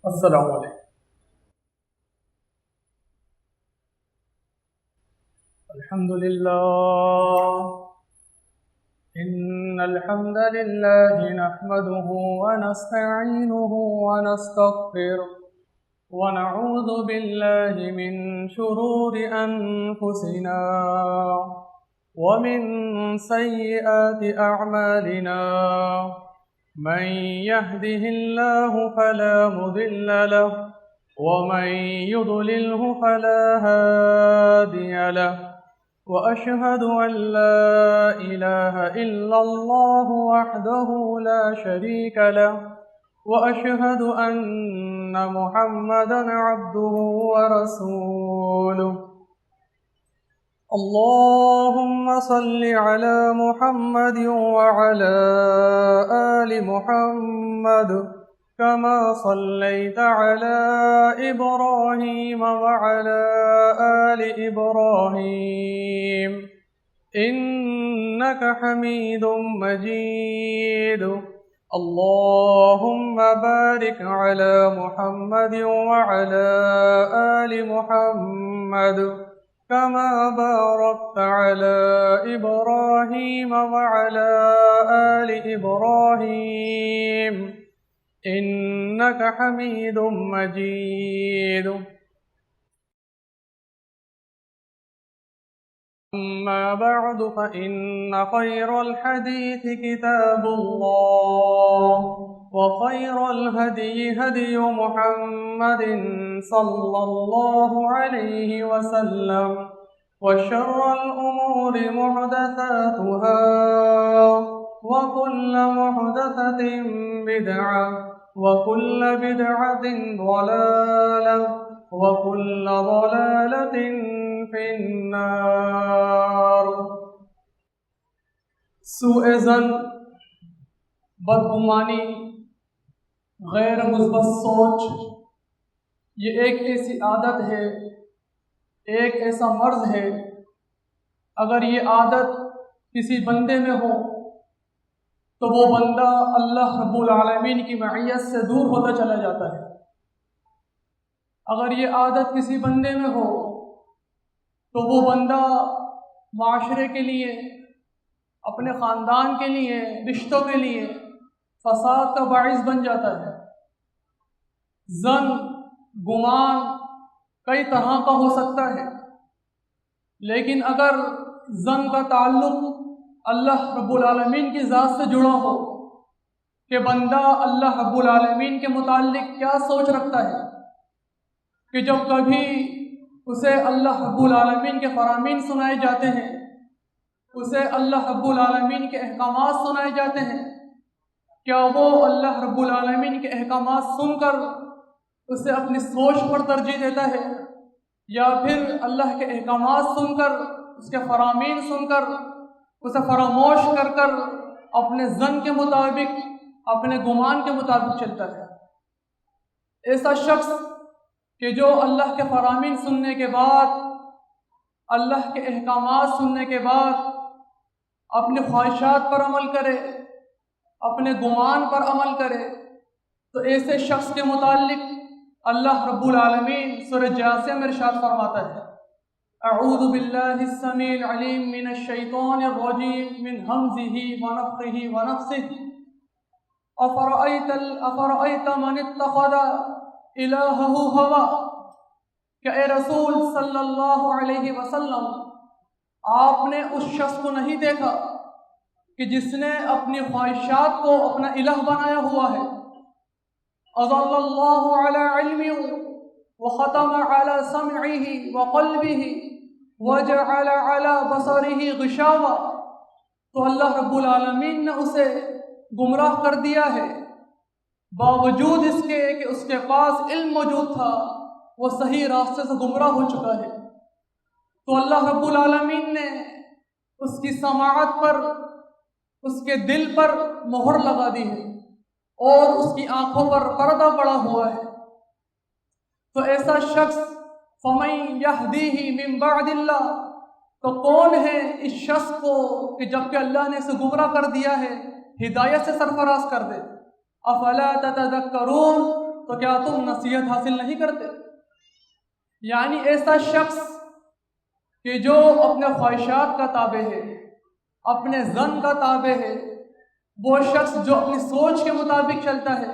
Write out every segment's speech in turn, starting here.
السلام علیکم۔ الحمد لله إن الحمد لله نحمده ونستعينه ونستغفره ونعوذ بالله من شرور أنفسنا ومن سيئات أعمالنا من يهده الله فلا مضل له ومن يضلله فلا هادي له وأشهد أن لا إله إلا الله وحده لا شريك له وأشهد أن محمدا عبده ورسوله اللهم صل على محمد وعلى آل محمد كما صليت على إبراهيم وعلى آل إبراهيم إنك حميد مجيد اللهم بارك على محمد وعلى آل محمد كما باركت على إبراهيم وعلى آل إبراهيم إنك حميد مجيد أما بعد فإن خير الحديث كتاب الله وخير الهدي هدي محمد صلى الله عليه وسلم وشر الأمور محدثاتها وكل محدثة بدعة وكل بدعة ضلالة وكل ضلالة في النار۔ سوء ظن، بدگمانی، غیر مثبت سوچ یہ ایک ایسی عادت ہے، ایک ایسا مرض ہے، اگر یہ عادت کسی بندے میں ہو تو وہ بندہ اللہ رب العالمین کی معیت سے دور ہوتا چلا جاتا ہے۔ اگر یہ عادت کسی بندے میں ہو تو وہ بندہ معاشرے کے لیے، اپنے خاندان کے لیے، رشتوں کے لیے فساد کا باعث بن جاتا ہے۔ ظن، گمان کئی طرح کا ہو سکتا ہے، لیکن اگر ظن کا تعلق اللہ رب العالمین کی ذات سے جڑا ہو کہ بندہ اللہ رب العالمین کے متعلق کیا سوچ رکھتا ہے، کہ جب کبھی اسے اللہ رب العالمین کے فرامین سنائے جاتے ہیں، اسے اللہ رب العالمین کے احکامات سنائے جاتے ہیں، کیا وہ اللہ رب العالمین کے احکامات سن کر اسے اپنی سوچ پر ترجیح دیتا ہے، یا پھر اللہ کے احکامات سن کر، اس کے فرامین سن کر اسے فراموش کر کر اپنے ظن کے مطابق، اپنے گمان کے مطابق چلتا ہے؟ ایسا شخص کہ جو اللہ کے فرامین سننے کے بعد، اللہ کے احکامات سننے کے بعد اپنی خواہشات پر عمل کرے، اپنے گمان پر عمل کرے، تو ایسے شخص کے متعلق اللہ رب العالمین سورہ جاثیہ میں ارشاد فرماتا ہے، اعوذ باللہ السمیع العلیم من الشیطان الرجیم من ہمزہ ونفخہ ونفثہ افرأیت من اتخذ الہہ ہوا، کہ اے رسول صلی اللہ علیہ وسلم آپ نے اس شخص کو نہیں دیکھا کہ جس نے اپنی خواہشات کو اپنا الہ بنایا ہوا ہے؟ اضل اللہ علی علم وختم علی سمعہ وقلبہ وجعل علی بصرہ غشاوہ، تو اللہ رب العالمین نے اسے گمراہ کر دیا ہے، باوجود اس کے کہ اس کے پاس علم موجود تھا، وہ صحیح راستے سے گمراہ ہو چکا ہے۔ تو اللہ رب العالمین نے اس کی سماعت پر، اس کے دل پر مہر لگا دی ہے، اور اس کی آنکھوں پر پردہ پڑا ہوا ہے۔ تو ایسا شخص فَمَن يَهْدِيهِ مِن بَعْدِ اللَّهِ، تو کون ہے اس شخص کو کہ جب کہ اللہ نے اسے گمراہ کر دیا ہے ہدایت سے سرفراز کر دے؟ افلا تتذکرون، تو کیا تم نصیحت حاصل نہیں کرتے؟ یعنی ایسا شخص کہ جو اپنے خواہشات کا تابع ہے، اپنے ظن کا تابع ہے، وہ شخص جو اپنی سوچ کے مطابق چلتا ہے،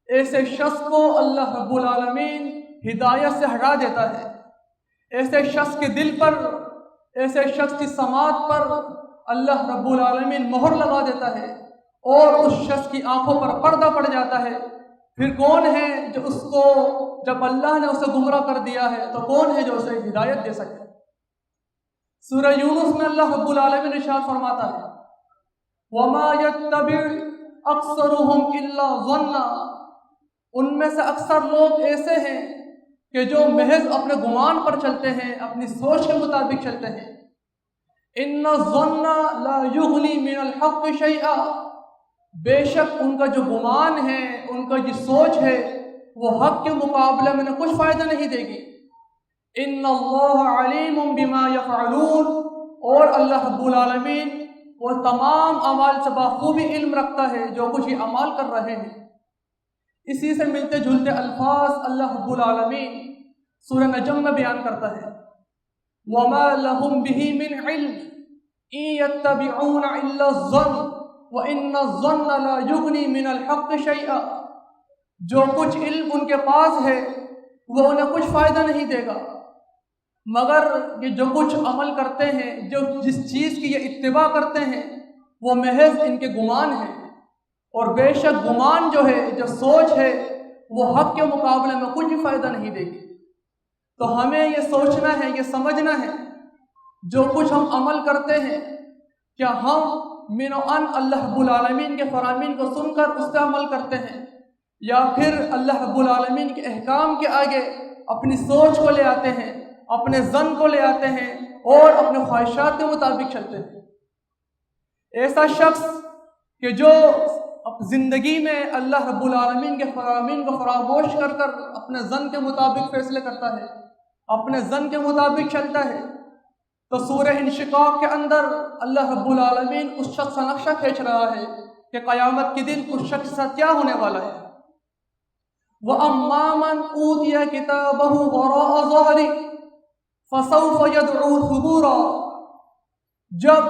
ایسے شخص کو اللہ رب العالمین ہدایت سے ہٹا دیتا ہے۔ ایسے شخص کے دل پر، ایسے شخص کی سماعت پر اللہ رب العالمین مہر لگا دیتا ہے اور اس شخص کی آنکھوں پر پردہ پڑ جاتا ہے۔ پھر کون ہے جو اس کو، جب اللہ نے اسے گمراہ کر دیا ہے تو کون ہے جو اسے ہدایت دے سکے؟ سورہ یونس میں اللہ رب العالمین ارشاد فرماتا ہے وَمَا يَتَّبِعُ أَكْثَرُهُمْ إِلَّا ظَنًّا، ان میں سے اکثر لوگ ایسے ہیں کہ جو محض اپنے گمان پر چلتے ہیں، اپنی سوچ کے مطابق چلتے ہیں۔ إِنَّ الظَّنَّ لَا يُغْنِي مِنَ الْحَقِّ شَيْئًا، بے شک ان کا جو گمان ہے، ان کا جو سوچ ہے، وہ حق کے مقابلے میں کچھ فائدہ نہیں دے گی۔ ان اللہ علیم بما یفعلون، اور اللہ رب العالمین وہ تمام اعمال سے بخوبی علم رکھتا ہے جو کچھ یہ اعمال کر رہے ہیں۔ اسی سے ملتے جلتے الفاظ اللہ رب العالمین سورہ نجم میں بیان کرتا ہے وما لهم به من علم ان يتبعون الا الظن وان الظن لا يغني من الحق شيئا، جو کچھ علم ان کے پاس ہے وہ انہیں کچھ فائدہ نہیں دے گا، مگر یہ جو کچھ عمل کرتے ہیں، جو جس چیز کی یہ اتباع کرتے ہیں، وہ محض ان کے گمان ہیں، اور بے شک گمان جو ہے، جو سوچ ہے، وہ حق کے مقابلے میں کچھ بھی فائدہ نہیں دے گی۔ تو ہمیں یہ سوچنا ہے، یہ سمجھنا ہے، جو کچھ ہم عمل کرتے ہیں، کیا ہم من و ان اللہ رب العالمین کے فرامین کو سن کر اس پہ عمل کرتے ہیں، یا پھر اللہ رب العالمین کے احکام کے آگے اپنی سوچ کو لے آتے ہیں، اپنے ظن کو لے آتے ہیں اور اپنے خواہشات کے مطابق چلتے ہیں۔ ایسا شخص کہ جو زندگی میں اللہ رب العالمین کے فرامین کو فراموش کر کر اپنے ظن کے مطابق فیصلے کرتا ہے، اپنے ظن کے مطابق چلتا ہے، تو سورہ انشقاق کے اندر اللہ رب العالمین اس شخص کا نقشہ کھینچ رہا ہے کہ قیامت کے دن اس شخص کے ساتھ کیا ہونے والا ہے۔ وَأَمَّا مَنْ أُوتِيَ كِتَابَهُ وَرَاءَ ظَهْرِهِ فَسَوْفَ يَدْعُو ثُبُورًا، جب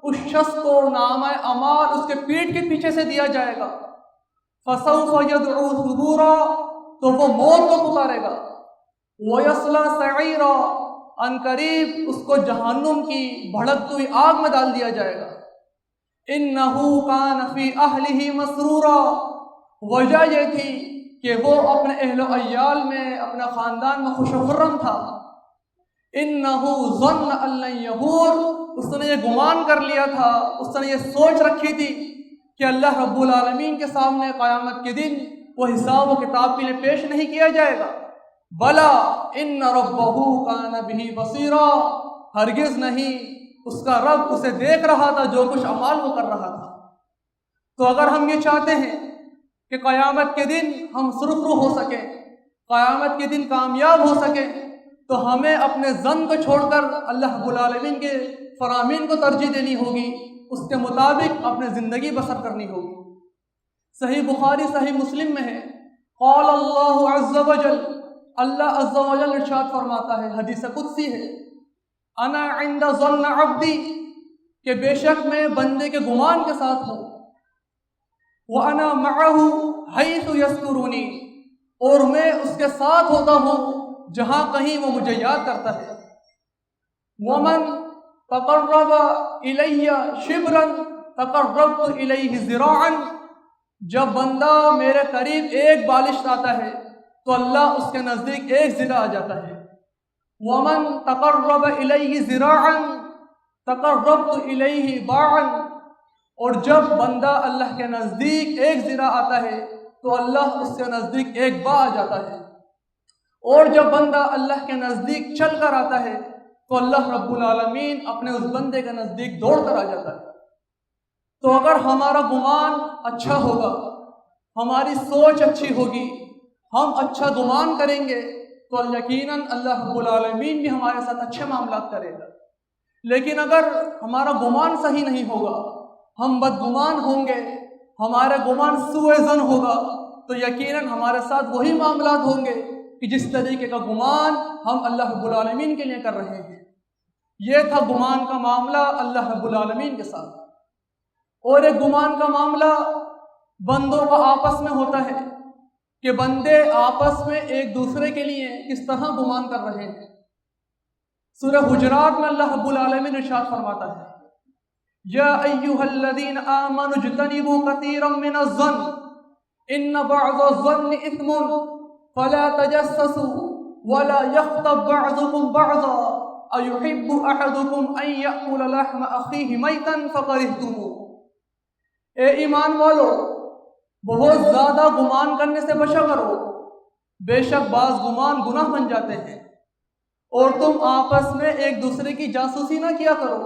اس شخص کو نامہ اعمال اس کے پیٹھ کے پیچھے سے دیا جائے گا، فَسَوْفَ يَدْعُو ثُبُورًا، تو وہ موت کو پکارے گا، وَيَصْلَىٰ سَعِيرًا، ان قریب اس کو جہنم کی بھڑکتی ہوئی آگ میں ڈال دیا جائے گا۔ إِنَّهُ كَانَ فِي أَهْلِهِ مَسْرُورًا، وجہ یہ تھی کہ وہ اپنے اہل و عیال میں، اپنے خاندان میں خوش و خرم تھا۔ إِنَّهُ ظَنَّ أَن لَّن يَحُورَ، اس نے یہ گمان کر لیا تھا، اس نے یہ سوچ رکھی تھی کہ اللہ رب العالمین کے سامنے قیامت کے دن وہ حساب و کتاب کے لیے پیش نہیں کیا جائے گا۔ بلا ان ربہ کان بہ بصیرا، ہرگز نہیں، اس کا رب اسے دیکھ رہا تھا جو کچھ اعمال وہ کر رہا تھا۔ تو اگر ہم یہ چاہتے ہیں کہ قیامت کے دن ہم سرخرو ہو سکیں، قیامت کے دن کامیاب ہو سکیں، تو ہمیں اپنے ظن کو چھوڑ کر اللہ رب العالمین کے فرامین کو ترجیح دینی ہوگی، اس کے مطابق اپنے زندگی بسر کرنی ہوگی۔ صحیح بخاری صحیح مسلم میں ہے قال اللہ عز وجل، اللہ عز وجل ارشاد فرماتا ہے، حدیث قدسی ہے، انا عند ظن عبدی، کہ بے شک میں بندے کے گمان کے ساتھ ہوں، وانا معه حیث یذکرنی، اور میں اس کے ساتھ ہوتا ہوں جہاں کہیں وہ مجھے یاد کرتا ہے۔ ومن تقرب الی شبرا تقربت الیہ ذراعا، جب بندہ میرے قریب ایک بالشت آتا ہے تو اللہ اس کے نزدیک ایک ذراع آ جاتا ہے۔ ومن تقرب الیہ ذراعا تقربت الیہ باعا، اور جب بندہ اللہ کے نزدیک ایک ذراع آتا ہے تو اللہ اس کے نزدیک ایک باع آ جاتا ہے، اور جب بندہ اللہ کے نزدیک چل کر آتا ہے تو اللہ رب العالمین اپنے اس بندے کے نزدیک دوڑ کر آ جاتا ہے۔ تو اگر ہمارا گمان اچھا ہوگا، ہماری سوچ اچھی ہوگی، ہم اچھا گمان کریں گے تو یقیناً اللہ رب العالمین بھی ہمارے ساتھ اچھے معاملات کرے گا۔ لیکن اگر ہمارا گمان صحیح نہیں ہوگا، ہم بدگمان ہوں گے، ہمارا گمان سوء ظن ہوگا، تو یقیناً ہمارے ساتھ وہی معاملات ہوں گے کہ جس طریقے کا گمان ہم اللہ رب العالمین کے لیے کر رہے ہیں۔ یہ تھا گمان کا معاملہ اللہ رب العالمین کے ساتھ۔ اور ایک گمان کا معاملہ بندوں کا آپس میں ہوتا ہے کہ بندے آپس میں ایک دوسرے کے لیے کس طرح گمان کر رہے ہیں۔ سورہ حجرات میں اللہ رب العالمین ارشاد فرماتا ہے، یا ایھا الذین آمنوا اجتنبوا کثیرا من الظن ان بعض الظن اثم فلا تجسسوا ولا یغتب بعضکم بعضا ایحب احدکم ان یأکل لحم اخیہ میتا فکرہتموہ۔ اے ایمان والو، بہت زیادہ گمان کرنے سے بچا کرو، بے شک بعض گمان گناہ بن جاتے ہیں۔ اور تم آپس میں ایک دوسرے کی جاسوسی نہ کیا کرو،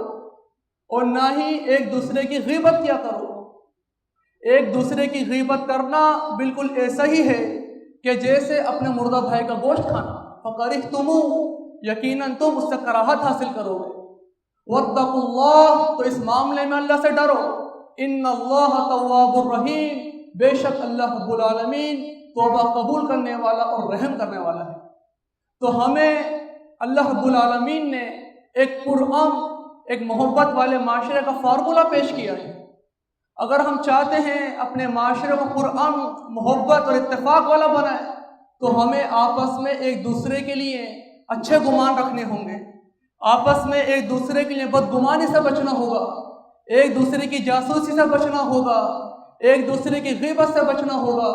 اور نہ ہی ایک دوسرے کی غیبت کیا کرو۔ ایک دوسرے کی غیبت کرنا بالکل ایسا ہی ہے کہ جیسے اپنے مردہ بھائی کا گوشت کھانا، فَقَرِحْتُمُوهُ، یقیناً تم اس سے کراہت حاصل کرو گے۔ وَاتَّقُوا اللَّهَ، تو اس معاملے میں اللہ سے ڈرو۔ إِنَّ اللَّهَ تَوَّابٌ رَحِيمٌ، بے شک اللہ رب العالمین توبہ قبول کرنے والا اور رحم کرنے والا ہے۔ تو ہمیں اللہ رب العالمین نے ایک پرامن، ایک محبت والے معاشرے کا فارمولہ پیش کیا ہے۔ اگر ہم چاہتے ہیں اپنے معاشرے کو پرامن، محبت اور اتفاق والا بنائیں تو ہمیں آپس میں ایک دوسرے کے لیے اچھے گمان رکھنے ہوں گے، آپس میں ایک دوسرے کے لیے بدگمانی سے بچنا ہوگا، ایک دوسرے کی جاسوسی سے بچنا ہوگا، ایک دوسرے کی غیبت سے بچنا ہوگا،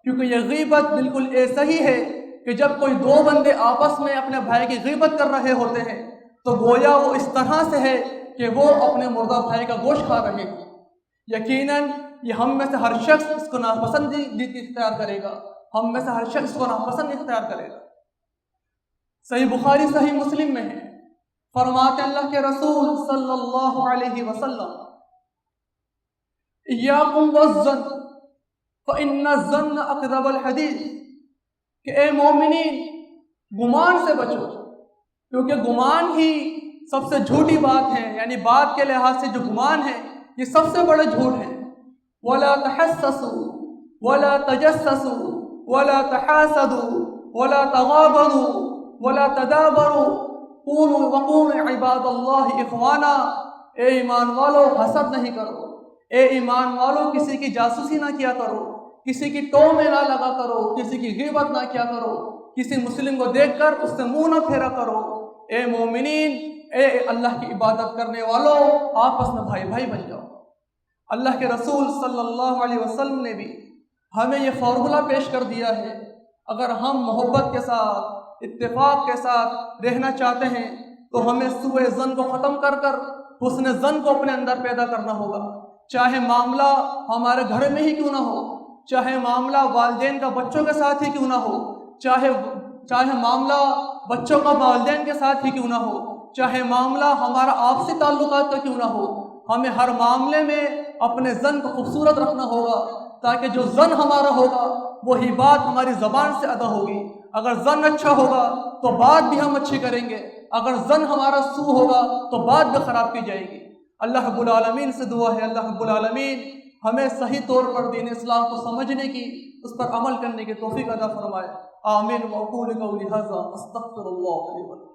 کیونکہ یہ غیبت بالکل ایسا ہی ہے کہ جب کوئی دو بندے آپس میں اپنے بھائی کی غیبت کر رہے ہوتے ہیں تو گویا وہ اس طرح سے ہے کہ وہ اپنے مردہ بھائی کا گوشت کھا رہے ہیں۔ یقیناً یہ ہم میں سے ہر شخص اس کو ناپسندیدگی اختیار کرے گا، ہم میں سے ہر شخص اس کو ناپسند اختیار کرے گا۔ صحیح بخاری صحیح مسلم میں ہے، فرماتے اللہ کے رسول صلی اللہ علیہ وسلم، ایاکم والظن فإن الظن اکذب الحدیث، کہ اے مومنین گمان سے بچو، کیونکہ گمان ہی سب سے جھوٹی بات ہے، یعنی بات کے لحاظ سے جو گمان ہے یہ سب سے بڑے جھوٹ ہے۔ ولا تحسسوا ولا تجسسوا ولا تحاسدوا ولا تغابروا ولا تدابروا وقولوا عباد اللہ اخوانا، اے ایمان والو حسد نہیں کرو، اے ایمان والو کسی کی جاسوسی نہ کیا کرو، کسی کی ٹو میں نہ لگا کرو، کسی کی غیبت نہ کیا کرو، کسی مسلم کو دیکھ کر اس سے منہ نہ پھیرا کرو۔ اے مومنین، اے اللہ کی عبادت کرنے والوں، آپس میں بھائی بھائی بن جاؤ۔ اللہ کے رسول صلی اللہ علیہ وسلم نے بھی ہمیں یہ فارمولہ پیش کر دیا ہے، اگر ہم محبت کے ساتھ، اتفاق کے ساتھ رہنا چاہتے ہیں تو ہمیں سوء ظن کو ختم کر کر حسن ظن کو اپنے اندر پیدا کرنا ہوگا، چاہے معاملہ ہمارے گھر میں ہی کیوں نہ ہو، چاہے معاملہ والدین کا بچوں کے ساتھ ہی کیوں نہ ہو، چاہے معاملہ بچوں کا والدین کے ساتھ ہی کیوں نہ ہو، چاہے معاملہ ہمارا آپسی تعلقات کا کیوں نہ ہو، ہمیں ہر معاملے میں اپنے ظن کو خوبصورت رکھنا ہوگا، تاکہ جو ظن ہمارا ہوگا وہی بات ہماری زبان سے ادا ہوگی۔ اگر ظن اچھا ہوگا تو بات بھی ہم اچھی کریں گے، اگر ظن ہمارا سوء ہوگا تو بات بھی خراب کی جائے گی۔ اللہ رب العالمین سے دعا ہے اللہ رب العالمین ہمیں صحیح طور پر دین اسلام کو سمجھنے کی، اس پر عمل کرنے کی توفیق عطا فرمائے۔ آمین۔ وأقول قولي هذا أستغفر الله لي ولكم۔